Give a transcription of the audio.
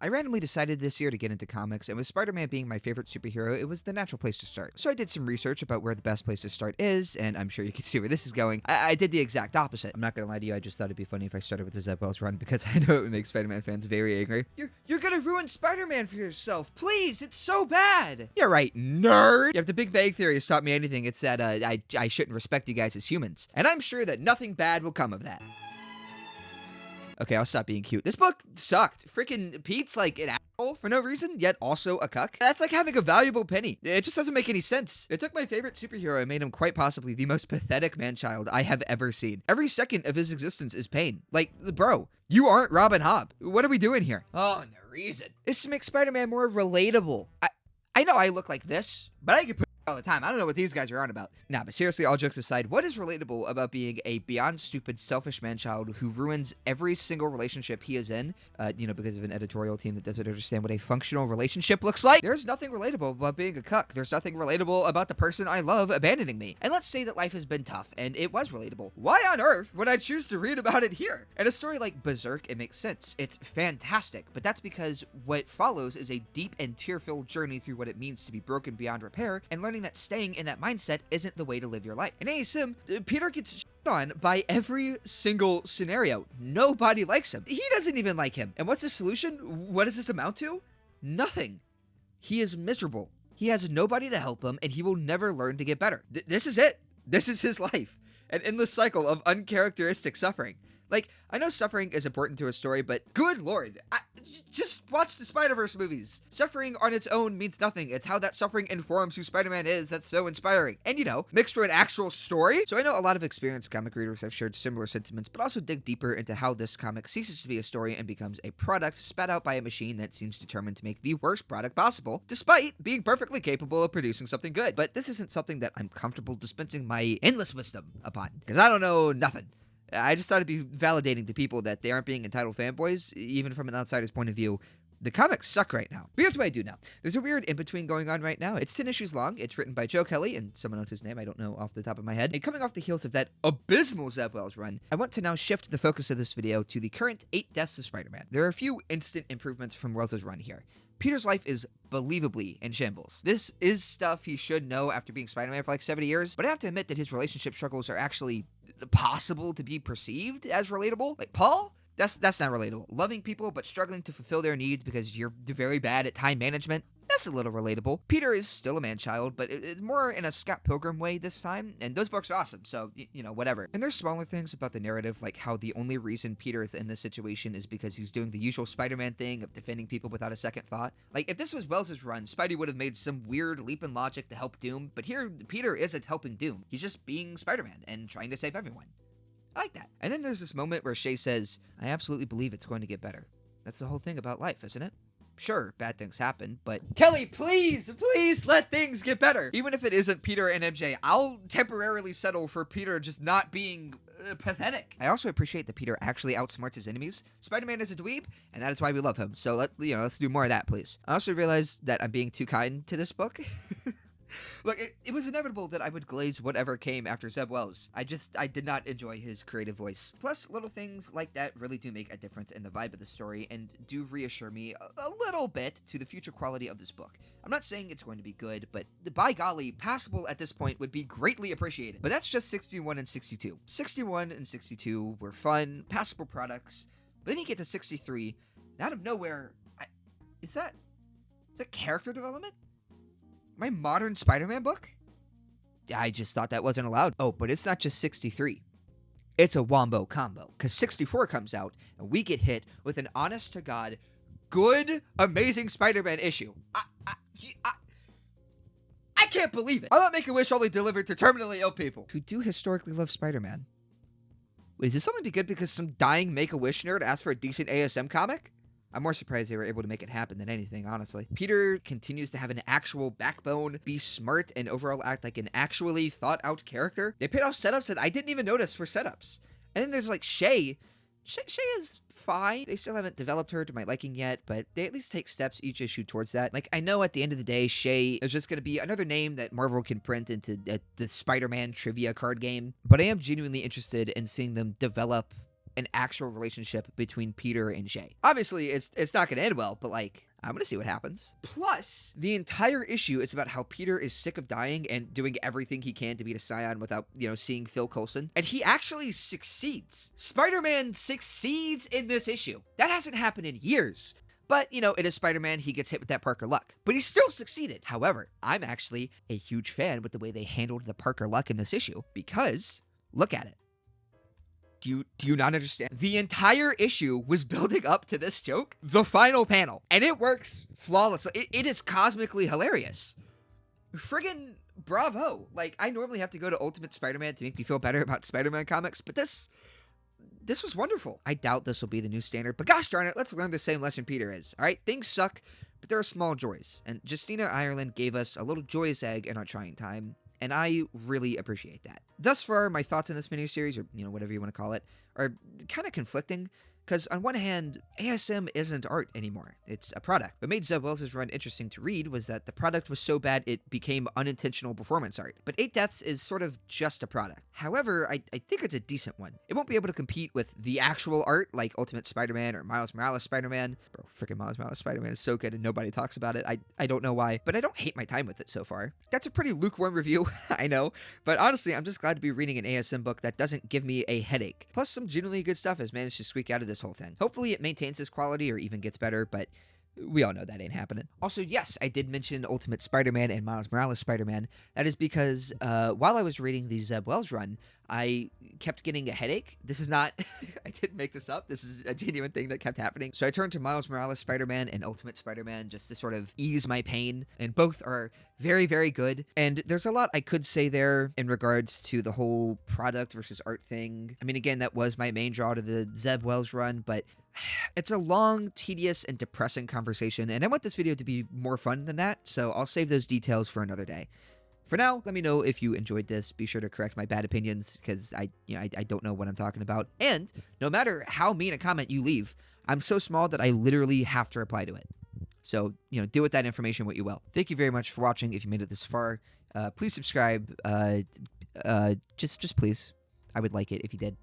I randomly decided this year to get into comics, and with Spider-Man being my favorite superhero, it was the natural place to start. So I did some research about where the best place to start is, and I'm sure you can see where this is going. I did the exact opposite. I'm not gonna lie to you, I just thought it'd be funny if I started with the Zeb Wells run, because I know it would make Spider-Man fans very angry. You're gonna ruin Spider-Man for yourself. Please, it's so bad. Yeah, right, nerd. If the Big Bang Theory has taught me anything, it's that I shouldn't respect you guys as humans. And I'm sure that nothing bad will come of that. Okay, I'll stop being cute. This book sucked. Freaking Pete's like an asshole for no reason, yet also a cuck. That's like having a valuable penny. It just doesn't make any sense. It took my favorite superhero and made him quite possibly the most pathetic man-child I have ever seen. Every second of his existence is pain. Like, bro, you aren't Robin Hobb. What are we doing here? Oh, and the reason is to make Spider-Man more relatable. I know I look like this, but I can put all the time. I don't know what these guys are on about. Nah, but seriously, all jokes aside, what is relatable about being a beyond stupid, selfish man-child who ruins every single relationship he is in, because of an editorial team that doesn't understand what a functional relationship looks like? There's nothing relatable about being a cuck. There's nothing relatable about the person I love abandoning me. And let's say that life has been tough, and it was relatable. Why on earth would I choose to read about it here? In a story like Berserk, it makes sense. It's fantastic, but that's because what follows is a deep and tear-filled journey through what it means to be broken beyond repair, and learning that staying in that mindset isn't the way to live your life. In ASM, Peter gets shit on by every single scenario. Nobody likes him. He doesn't even like him. And what's the solution? What does this amount to? Nothing. He is miserable. He has nobody to help him, and he will never learn to get better. This is it. This is his life. An endless cycle of uncharacteristic suffering. Like, I know suffering is important to a story, but good lord, just watch the Spider-Verse movies. Suffering on its own means nothing. It's how that suffering informs who Spider-Man is that's so inspiring. And mixed for an actual story. So I know a lot of experienced comic readers have shared similar sentiments, but also dig deeper into how this comic ceases to be a story and becomes a product spat out by a machine that seems determined to make the worst product possible, despite being perfectly capable of producing something good. But this isn't something that I'm comfortable dispensing my endless wisdom upon, because I don't know nothing. I just thought it'd be validating to people that they aren't being entitled fanboys, even from an outsider's point of view. The comics suck right now. But here's what I do know. There's a weird in-between going on right now. It's 10 issues long. It's written by Joe Kelly, and someone else whose name I don't know off the top of my head. And coming off the heels of that abysmal Zeb Wells run, I want to now shift the focus of this video to the current 8 deaths of Spider-Man. There are a few instant improvements from Wells' run here. Peter's life is believably in shambles. This is stuff he should know after being Spider-Man for like 70 years, but I have to admit that his relationship struggles are actually possible to be perceived as relatable. Like Paul? That's not relatable. Loving people but struggling to fulfill their needs because you're very bad at time management? That's a little relatable. Peter is still a man-child, but it's more in a Scott Pilgrim way this time, and those books are awesome, so, whatever. And there's smaller things about the narrative, like how the only reason Peter is in this situation is because he's doing the usual Spider-Man thing of defending people without a second thought. Like, if this was Wells' run, Spidey would have made some weird leap in logic to help Doom, but here, Peter isn't helping Doom. He's just being Spider-Man and trying to save everyone. I like that. And then there's this moment where Shay says, I absolutely believe it's going to get better. That's the whole thing about life, isn't it? Sure, bad things happen, but Kelly, please let things get better. Even if it isn't Peter and MJ, I'll temporarily settle for Peter just not being pathetic. I also appreciate that Peter actually outsmarts his enemies. Spider-Man is a dweeb, and that is why we love him. So let's do more of that, please. I also realized that I'm being too kind to this book. Look, it was inevitable that I would glaze whatever came after Zeb Wells. I did not enjoy his creative voice. Plus, little things like that really do make a difference in the vibe of the story and do reassure me a little bit to the future quality of this book. I'm not saying it's going to be good, but by golly, passable at this point would be greatly appreciated. But that's just 61 and 62. 61 and 62 were fun, passable products, but then you get to 63, and out of nowhere, is that character development? My modern Spider-Man book? I just thought that wasn't allowed. Oh, but it's not just 63. It's a wombo combo, because 64 comes out, and we get hit with an honest-to-God, good, amazing Spider-Man issue. I can't believe it. I thought Make-A-Wish only delivered to terminally ill people who do historically love Spider-Man. Wait, is this only be good because some dying Make-A-Wish nerd asked for a decent ASM comic? I'm more surprised they were able to make it happen than anything, honestly. Peter continues to have an actual backbone, be smart, and overall act like an actually thought-out character. They paid off setups that I didn't even notice were setups. And then there's, like, Shay. Shay is fine. They still haven't developed her to my liking yet, but they at least take steps each issue towards that. Like, I know at the end of the day, Shay is just going to be another name that Marvel can print into the Spider-Man trivia card game, but I am genuinely interested in seeing them develop an actual relationship between Peter and Shay. Obviously, it's not going to end well, but like, I'm going to see what happens. Plus, the entire issue is about how Peter is sick of dying and doing everything he can to beat a Scion without, seeing Phil Coulson. And he actually succeeds. Spider-Man succeeds in this issue. That hasn't happened in years. But, it is Spider-Man, he gets hit with that Parker luck. But he still succeeded. However, I'm actually a huge fan with the way they handled the Parker luck in this issue. Because, look at it. Do you not understand? The entire issue was building up to this joke, the final panel. And it works flawlessly. It is cosmically hilarious. Friggin' bravo. Like, I normally have to go to Ultimate Spider-Man to make me feel better about Spider-Man comics, but this was wonderful. I doubt this will be the new standard, but gosh darn it, let's learn the same lesson Peter is. All right, things suck, but there are small joys. And Justina Ireland gave us a little joyous egg in our trying time, and I really appreciate that. Thus far, my thoughts on this miniseries, or whatever you want to call it, are kind of conflicting. Because on one hand, ASM isn't art anymore. It's a product. What made Zeb Wells' run interesting to read was that the product was so bad it became unintentional performance art. But 8 Deaths is sort of just a product. However, I think it's a decent one. It won't be able to compete with the actual art like Ultimate Spider-Man or Miles Morales Spider-Man. Bro, freaking Miles Morales Spider-Man is so good and nobody talks about it. I don't know why, but I don't hate my time with it so far. That's a pretty lukewarm review, I know. But honestly, I'm just glad to be reading an ASM book that doesn't give me a headache. Plus, some genuinely good stuff has managed to squeak out of this whole thing. Hopefully it maintains this quality or even gets better, but we all know that ain't happening. Also, yes, I did mention Ultimate Spider-Man and Miles Morales Spider-Man. That is because while I was reading the Zeb Wells run, I kept getting a headache. This is not, I didn't make this up. This is a genuine thing that kept happening. So I turned to Miles Morales Spider-Man and Ultimate Spider-Man just to sort of ease my pain. And both are very, very good. And there's a lot I could say there in regards to the whole product versus art thing. I mean, again, that was my main draw to the Zeb Wells run, but it's a long, tedious, and depressing conversation. And I want this video to be more fun than that. So I'll save those details for another day. For now, let me know if you enjoyed this. Be sure to correct my bad opinions because I don't know what I'm talking about. And no matter how mean a comment you leave, I'm so small that I literally have to reply to it. So, do with that information what you will. Thank you very much for watching. If you made it this far, please subscribe. Just please. I would like it if you did.